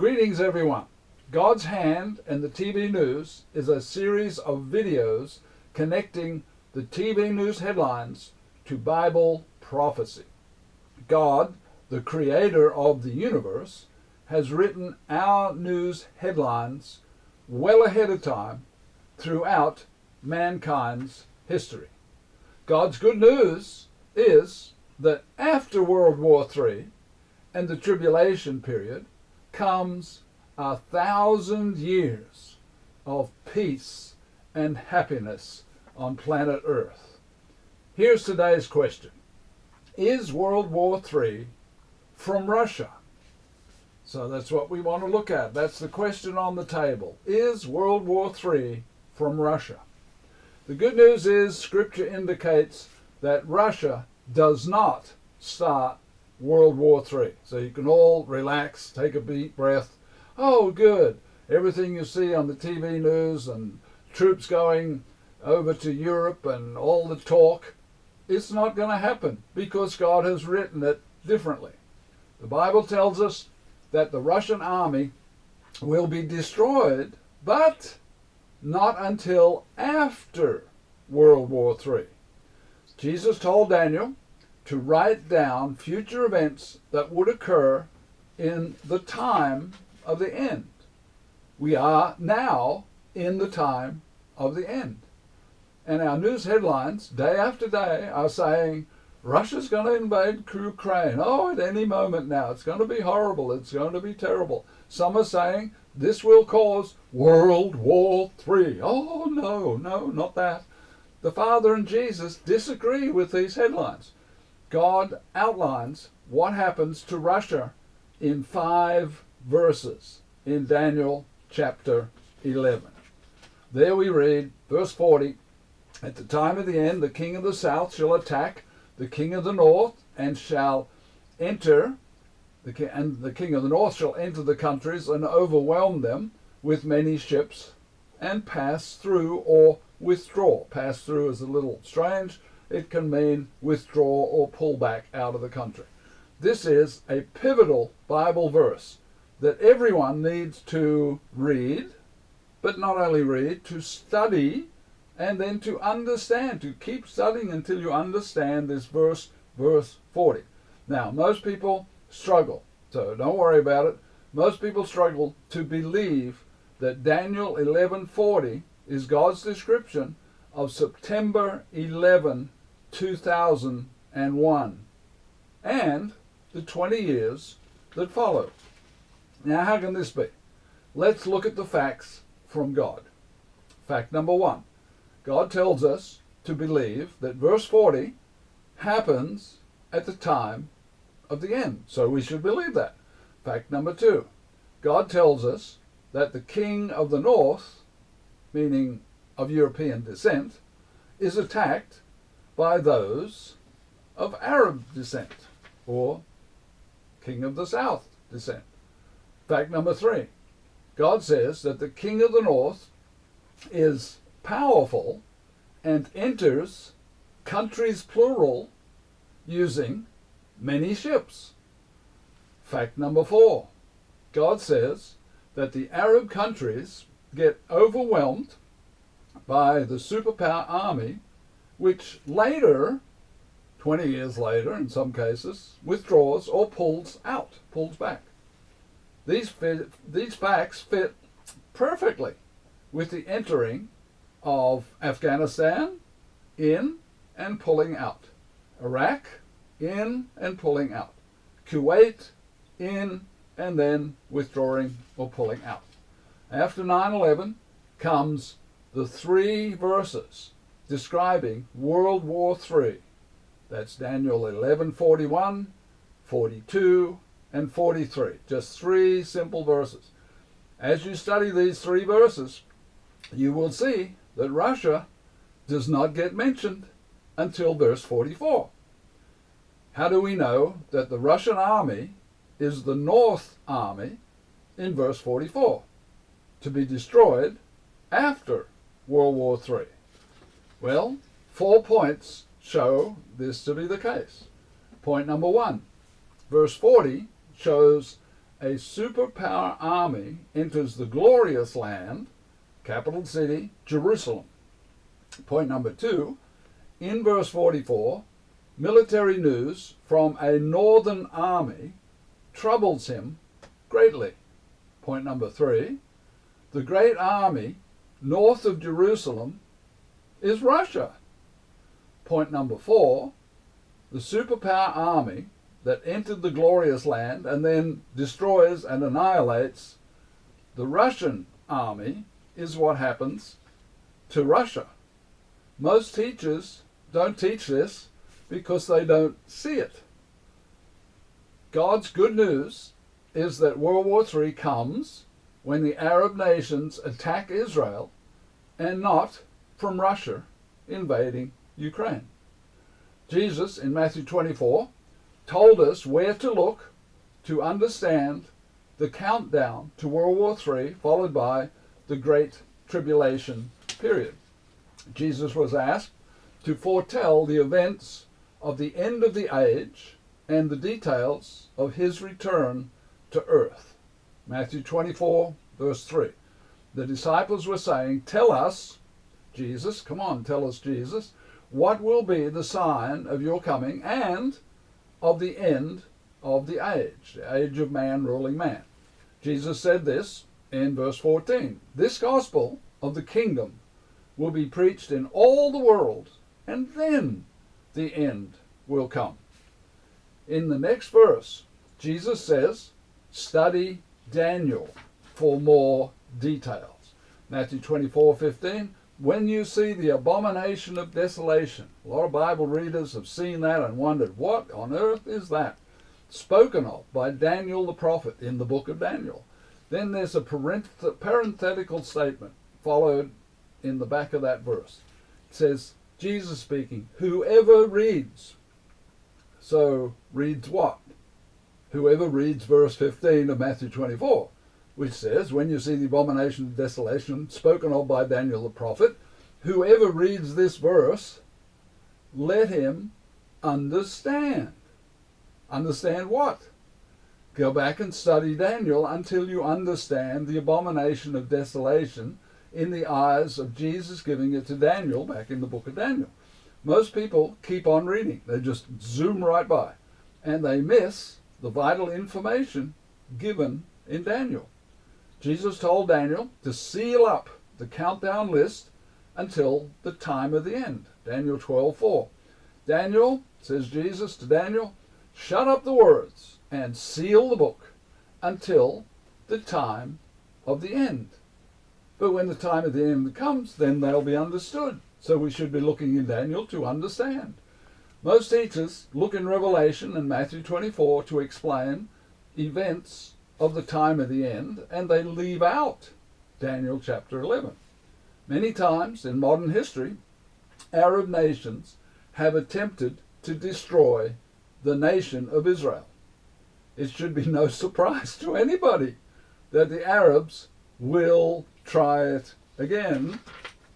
Greetings, everyone. God's Hand and the TV News is a series of videos connecting the TV news headlines to Bible prophecy. God, the creator of the universe, has written our news headlines well ahead of time throughout mankind's history. God's good news is that after World War III and the tribulation period comes 1,000 years of peace and happiness on planet Earth. Here's today's question. Is World War III from Russia? So that's what we want to look at. That's the question on the table. Is World War III from Russia? The good news is Scripture indicates that Russia does not start World War III. So you can all relax, take a deep breath. Oh, good. Everything you see on the TV news and troops going over to Europe and all the talk, it's not going to happen because God has written it differently. The Bible tells us that the Russian army will be destroyed, but not until after World War III. Jesus told Daniel to write down future events that would occur in the time of the end. We are now in the time of the end. And our news headlines, day after day, are saying, Russia's going to invade Ukraine. Oh, at any moment now. It's going to be horrible. It's going to be terrible. Some are saying this will cause World War III. Oh, no, not that. The Father and Jesus disagree with these headlines. God outlines what happens to Russia in 5 verses in Daniel chapter 11. There we read, verse 40, at the time of the end, the king of the south shall attack the king of the north, and shall enter, and the king of the north shall enter the countries and overwhelm them with many ships, and pass through or withdraw. Pass through is a little strange. It can mean withdraw or pull back out of the country. This is a pivotal Bible verse that everyone needs to read, but not only read, to study, and then to understand, to keep studying until you understand this verse 40. Now, most people struggle, so don't worry about it. Most people struggle to believe that Daniel 11:40 is God's description of September 11, 2001, and the 20 years that followed. Now, how can this be? Let's look at the facts from God. Fact number 1. God tells us to believe that verse 40 happens at the time of the end. So we should believe that. Fact number 2. God tells us that the king of the north, meaning of European descent, is attacked by those of Arab descent, or king of the south descent. Fact number 3. God says that the king of the north is powerful and enters countries plural using many ships. Fact number 4. God says that the Arab countries get overwhelmed by the superpower army, which later, 20 years later in some cases, withdraws or pulls back. These facts fit perfectly with the entering of Afghanistan in and pulling out, Iraq in and pulling out, Kuwait in and then withdrawing or pulling out. After 9/11 comes the 3 verses describing World War III. That's Daniel 11:41, 42, and 43. Just 3 simple verses. As you study these 3 verses, you will see that Russia does not get mentioned until verse 44. How do we know that the Russian army is the North Army in verse 44, to be destroyed after World War III? Well, 4 points show this to be the case. Point number 1, verse 40 shows a superpower army enters the glorious land, capital city, Jerusalem. Point number 2, in verse 44, military news from a northern army troubles him greatly. Point number 3, the great army north of Jerusalem is Russia. Point number 4, the superpower army that entered the glorious land and then destroys and annihilates the Russian army is what happens to Russia. Most teachers don't teach this because they don't see it. God's good news is that World War III comes when the Arab nations attack Israel and not from Russia invading Ukraine. Jesus, in Matthew 24, told us where to look to understand the countdown to World War III, followed by the Great Tribulation period. Jesus was asked to foretell the events of the end of the age and the details of his return to earth. Matthew 24, verse 3. The disciples were saying, "Tell us, Jesus, come on, tell us, Jesus, what will be the sign of your coming and of the end of the age of man ruling man?" Jesus said this in verse 14. "This gospel of the kingdom will be preached in all the world, and then the end will come." In the next verse, Jesus says, "Study Daniel for more details." Matthew 24:15, "When you see the abomination of desolation," a lot of Bible readers have seen that and wondered, what on earth is that? Spoken of by Daniel the prophet in the book of Daniel. Then there's a parenthetical statement followed in the back of that verse. It says, Jesus speaking, "Whoever reads." So, reads what? Whoever reads verse 15 of Matthew 24, which says, "When you see the abomination of desolation spoken of by Daniel the prophet, whoever reads this verse, let him understand." Understand what? Go back and study Daniel until you understand the abomination of desolation in the eyes of Jesus giving it to Daniel back in the book of Daniel. Most people keep on reading. They just zoom right by. And they miss the vital information given in Daniel. Jesus told Daniel to seal up the countdown list until the time of the end. Daniel 12:4. "Daniel," says Jesus to Daniel, "shut up the words and seal the book until the time of the end." But when the time of the end comes, then they'll be understood. So we should be looking in Daniel to understand. Most teachers look in Revelation and Matthew 24 to explain events of the time of the end, and they leave out Daniel chapter 11. Many times in modern history, Arab nations have attempted to destroy the nation of Israel. It should be no surprise to anybody that the Arabs will try it again.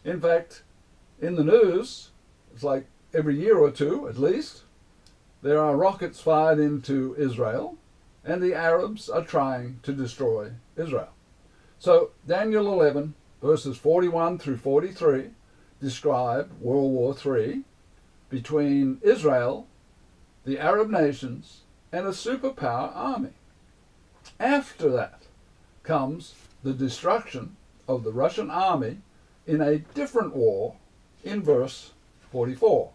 In fact, in the news, it's like every year or two at least, there are rockets fired into Israel, and the Arabs are trying to destroy Israel. So Daniel 11, verses 41 through 43, describe World War III between Israel, the Arab nations, and a superpower army. After that comes the destruction of the Russian army in a different war in verse 44.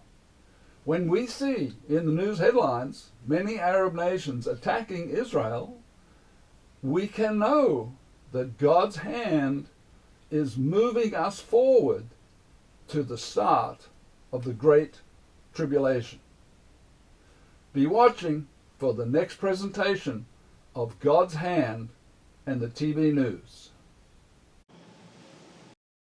When we see in the news headlines many Arab nations attacking Israel, we can know that God's hand is moving us forward to the start of the Great Tribulation. Be watching for the next presentation of God's hand and the TV news.